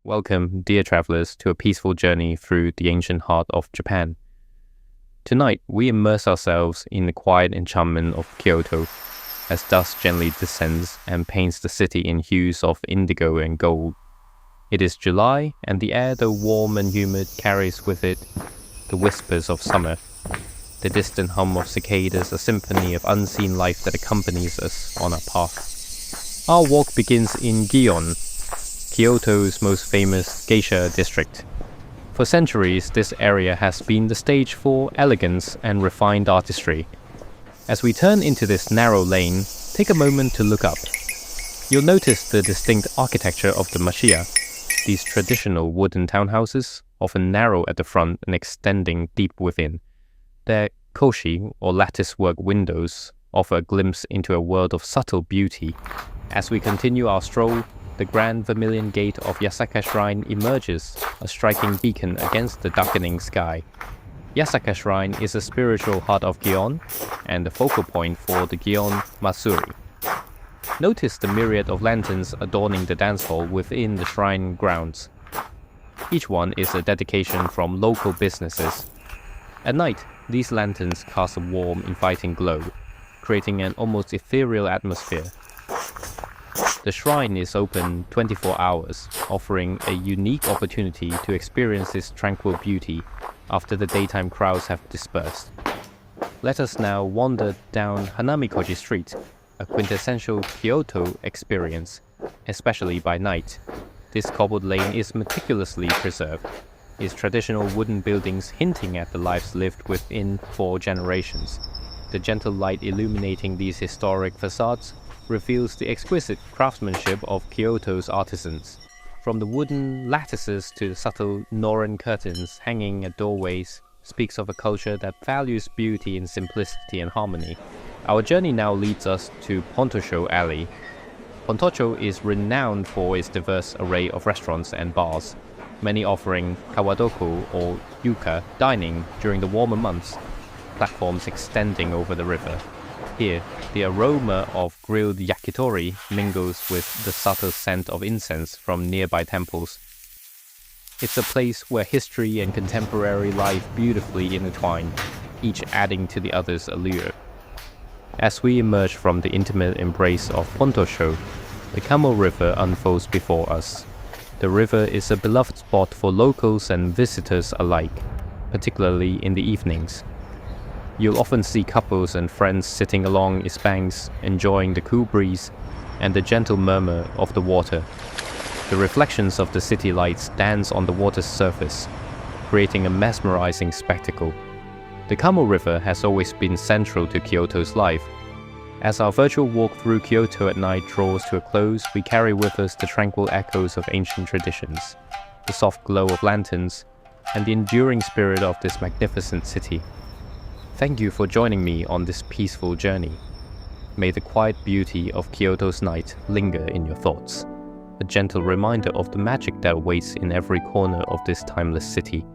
Welcome, dear travelers, to a peaceful journey through the ancient heart of Japan. Tonight, we immerse ourselves in the quiet enchantment of Kyoto as dusk gently descends and paints the city in hues of indigo and gold. It is July, and the air, though warm and humid, carries with it the whispers of summer. The distant hum of cicadas, a symphony of unseen life that accompanies us on our path. Our walk begins in Gion, Kyoto's most famous geisha district. For centuries, this area has been the stage for elegance and refined artistry. As we turn into this narrow lane, take a moment to look up. You'll notice the distinct architecture of the Machiya, these traditional wooden townhouses, often narrow at the front and extending deep within. Their koshi, or lattice-work windows, offer a glimpse into a world of subtle beauty. As we continue our stroll, the grand vermilion gate of Yasaka Shrine emerges, a striking beacon against the darkening sky. Yasaka Shrine is the spiritual heart of Gion and the focal point for the Gion Matsuri. Notice the myriad of lanterns adorning the dance hall within the shrine grounds. Each one is a dedication from local businesses. At night, these lanterns cast a warm, inviting glow, creating an almost ethereal atmosphere. The shrine is open 24 hours, offering a unique opportunity to experience this tranquil beauty after the daytime crowds have dispersed. Let us now wander down Hanamikoji Street, a quintessential Kyoto experience, especially by night. This cobbled lane is meticulously preserved, its traditional wooden buildings hinting at the lives lived within for generations. The gentle light illuminating these historic facades reveals the exquisite craftsmanship of Kyoto's artisans. From the wooden lattices to the subtle Noren curtains hanging at doorways speaks of a culture that values beauty in simplicity and harmony. Our journey now leads us to Pontocho Alley. Pontocho is renowned for its diverse array of restaurants and bars, many offering kawadoko or yuka dining during the warmer months, platforms extending over the river. Here, the aroma of grilled yakitori mingles with the subtle scent of incense from nearby temples. It's a place where history and contemporary life beautifully intertwine, each adding to the other's allure. As we emerge from the intimate embrace of Pontocho, the Kamo River unfolds before us. The river is a beloved spot for locals and visitors alike, particularly in the evenings. You'll often see couples and friends sitting along its banks, enjoying the cool breeze and the gentle murmur of the water. The reflections of the city lights dance on the water's surface, creating a mesmerizing spectacle. The Kamo River has always been central to Kyoto's life. As our virtual walk through Kyoto at night draws to a close, we carry with us the tranquil echoes of ancient traditions, the soft glow of lanterns, and the enduring spirit of this magnificent city. Thank you for joining me on this peaceful journey. May the quiet beauty of Kyoto's night linger in your thoughts, a gentle reminder of the magic that awaits in every corner of this timeless city.